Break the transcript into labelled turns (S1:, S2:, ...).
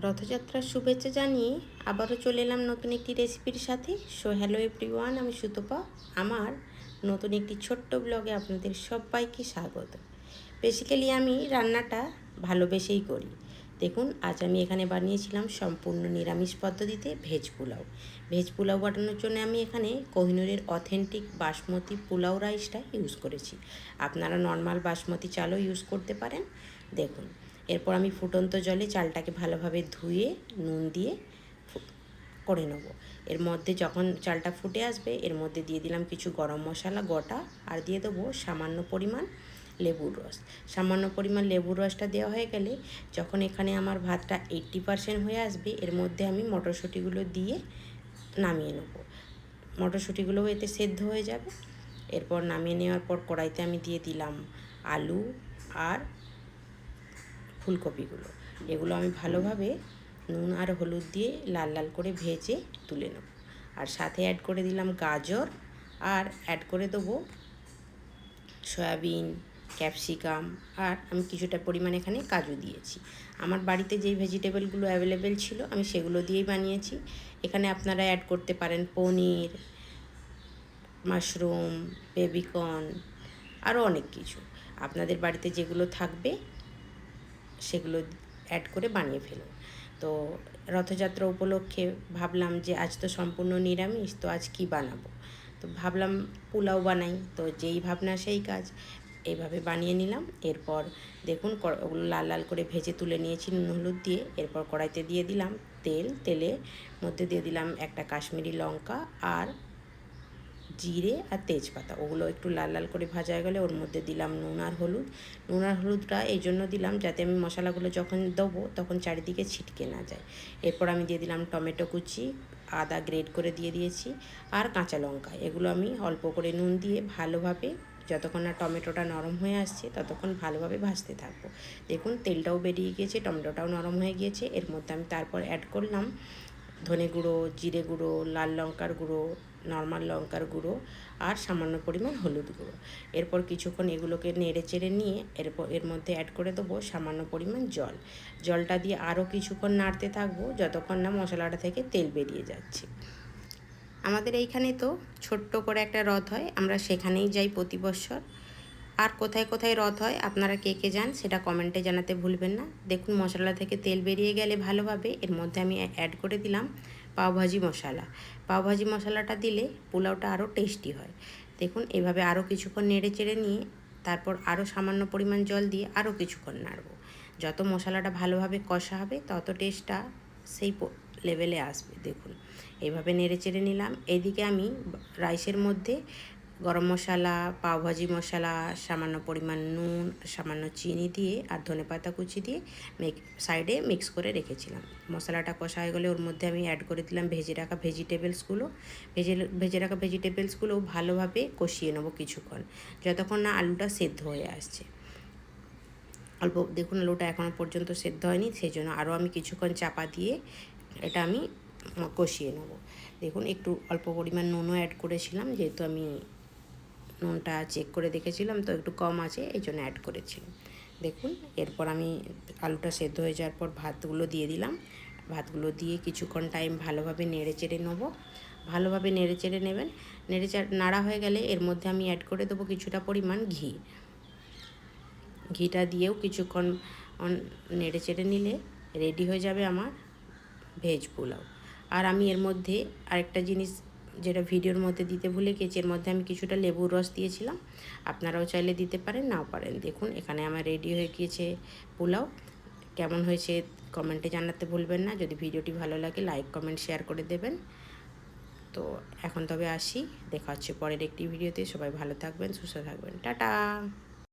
S1: রথযাত্রার শুভেচ্ছা জানিয়ে আবারও চলে এলাম নতুন একটি রেসিপির সাথে। সো হ্যালো এভরিওয়ান, আমি সুতপা। আমার নতুন একটি ছোট্ট ব্লগে আপনাদের সবাইকে স্বাগত। বেসিক্যালি আমি রান্নাটা ভালোবেসেই করি। দেখুন, আজ আমি এখানে বানিয়েছিলাম সম্পূর্ণ নিরামিষ পদ্ধতিতে ভেজ পোলাও। ভেজ পোলাও বানানোর জন্য আমি এখানে কোহিনুরের অথেন্টিক বাসমতি পোলাও রাইসটা ইউজ করেছি। আপনারা নর্মাল বাসমতি চালও ইউজ করতে পারেন। দেখুন, এরপর আমি ফুটন্ত জলে চালটাকে ভালোভাবে ধুয়ে নুন দিয়ে করে নেব। এর মধ্যে যখন চালটা ফুটে আসবে, এর মধ্যে দিয়ে দিলাম কিছু গরম মশলা গোটা, আর দিয়ে দেবো সামান্য পরিমাণ লেবুর রস। সামান্য পরিমাণ লেবুর রসটা দেওয়া হয়ে গেলে, যখন এখানে আমার ভাতটা 80% হয়ে আসবে, এর মধ্যে আমি মটরশুঁটিগুলো দিয়ে নামিয়ে নেব। মটরশুঁটিগুলোও এতে সেদ্ধ হয়ে যাবে। এরপর নামিয়ে নেওয়ার পর কড়াইতে আমি দিয়ে দিলাম আলু আর ফুলকপিগুলো। এগুলো আমি ভালোভাবে নুন আর হলুদ দিয়ে লাল লাল করে ভেজে তুলে নেব। আর সাথে অ্যাড করে দিলাম গাজর, আর অ্যাড করে দেবো সয়াবিন, ক্যাপসিকাম, আর আমি কিছুটা পরিমাণ এখানে কাজু দিয়েছি। আমার বাড়িতে যেই ভেজিটেবলগুলো অ্যাভেলেবেল ছিল আমি সেগুলো দিয়েই বানিয়েছি। এখানে আপনারা অ্যাড করতে পারেন পনির, মাশরুম, বেবিকর্ন, আরও অনেক কিছু। আপনাদের বাড়িতে যেগুলো থাকবে সেগুলো অ্যাড করে বানিয়ে ফেলুন। তো রথযাত্রা উপলক্ষে ভাবলাম যে আজ তো সম্পূর্ণ নিরামিষ, তো আজ কি বানাবো। তো ভাবলাম পোলাও বানাই। তো যেই ভাবনা সেই কাজ, এইভাবে বানিয়ে নিলাম। এরপর দেখুন, ওগুলো লাল লাল করে ভেজে তুলে নিয়েছি নুন হলুদ দিয়ে। এরপর কড়াইতে দিয়ে দিলাম তেলের মধ্যে দিয়ে দিলাম একটা কাশ্মীরি লঙ্কা আর জিরে আর তেজপাতা। ওগুলো একটু লাল লাল করে ভাজা হয়ে গেলে ওর মধ্যে দিলাম নুন আর হলুদ। নুন আর হলুদটা এই জন্য দিলাম যাতে আমি মশলাগুলো যখন দেবো তখন চারিদিকে ছিটকে না যায়। এরপর আমি দিয়ে দিলাম টমেটো কুচি, আদা গ্রেট করে দিয়ে দিয়েছি, আর কাঁচা লঙ্কা। এগুলো আমি অল্প করে নুন দিয়ে ভালোভাবে, যতক্ষণ না টমেটোটা নরম হয়ে আসছে ততক্ষণ ভালোভাবে ভাজতে থাকবো। দেখুন, তেলটাও বেরিয়ে গিয়েছে, টমেটোটাও নরম হয়ে গিয়েছে। এর মধ্যে আমি তারপর অ্যাড করলাম ধনে গুঁড়ো, জিরে গুঁড়ো, লাল লঙ্কার গুঁড়ো, নর্মাল লঙ্কার গুঁড়ো, আর সামান্য পরিমাণ হলুদ গুঁড়ো। এরপর কিছুক্ষণ এগুলোকে নেড়ে চেড়ে নিয়ে এর মধ্যে অ্যাড করে দেবো সামান্য পরিমাণ জল। জলটা দিয়ে আরও কিছুক্ষণ নাড়তে থাকবো যতক্ষণ না মশলাটা থেকে তেল বেরিয়ে যাচ্ছে। আমাদের এইখানে তো ছোট্ট করে একটা রথ হয়, আমরা সেখানেই যাই প্রতি বছর। আর কোথায় কোথায় রথ হয় আপনারা কে কে যান সেটা কমেন্টে জানাতে ভুলবেন না। দেখুন, মশলা থেকে তেল বেরিয়ে গেলে ভালোভাবে এর মধ্যে আমি অ্যাড করে দিলাম পাওভাজি মশলা। পাওভাজি মশলাটা দিলে পোলাওটা আরও টেস্টি হয়। দেখুন, এভাবে আরও কিছুক্ষণ নেড়ে চেড়ে নিয়ে তারপর আরও সামান্য পরিমাণ জল দিয়ে আরও কিছুক্ষণ নাড়বো। যত মশলাটা ভালোভাবে কষা হবে তত টেস্টটা সেই লেভেলে আসবে। দেখুন, এইভাবে নেড়ে চেড়ে নিলাম। এইদিকে আমি রাইসের মধ্যে গরম মশলা, পাওভাজি মশলা, সামান্য পরিমাণ নুন, সামান্য চিনি দিয়ে আর ধনেপাতা কুচি দিয়ে সাইডে মিক্স করে রেখেছিলাম। মশলাটা কষা হয়ে গেলে ওর মধ্যে আমি অ্যাড করে দিলাম ভেজে রাখা ভেজিটেবলসগুলো ভালোভাবে কষিয়ে নেবো কিছুক্ষণ, যতক্ষণ না আলুটা সেদ্ধ হয়ে আসছে। অল্প দেখুন, আলুটা এখনও পর্যন্ত সেদ্ধ হয়নি, সেই জন্য আরও আমি কিছুক্ষণ চাপা দিয়ে এটা আমি কষিয়ে নেব। দেখুন, একটু অল্প পরিমাণ নুনও অ্যাড করেছিলাম, যেহেতু আমি নুনটা চেক করে দেখেছিলাম তো একটু কম আছে, এই জন্য অ্যাড করেছিলাম। দেখুন, এরপর আমি আলুটা সেদ্ধ হয়ে যাওয়ার পর ভাতগুলো দিয়ে দিলাম। ভাতগুলো দিয়ে কিছুক্ষণ টাইম ভালোভাবে নেড়ে চেড়ে নেবো। ভালোভাবে নেড়ে চেড়ে নেবেন। নাড়া হয়ে গেলে এর মধ্যে আমি অ্যাড করে দেবো কিছুটা পরিমাণ ঘি। ঘিটা দিয়েও কিছুক্ষণ নেড়ে চেড়ে নিলে রেডি হয়ে যাবে আমার ভেজ পোলাও। আর আমি এর মধ্যে আরেকটা জিনিস যেটা ভিডিওর মধ্যে দিতে ভুলে গেছি, এর মধ্যে আমি কিছুটা লেবুর রস দিয়েছিলাম। আপনারাও চাইলে দিতে পারেন, নাও পারেন। দেখুন, এখানে আমার রেডি হয়ে গিয়েছে পোলাও। কেমন হয়েছে কমেন্টে জানাতে ভুলবেন না। যদি ভিডিওটি ভালো লাগে লাইক, কমেন্ট, শেয়ার করে দেবেন। তো এখন তবে আসি, দেখা হচ্ছে পরের একটি ভিডিওতে। সবাই ভালো থাকবেন, সুস্থ থাকবেন। টাটা।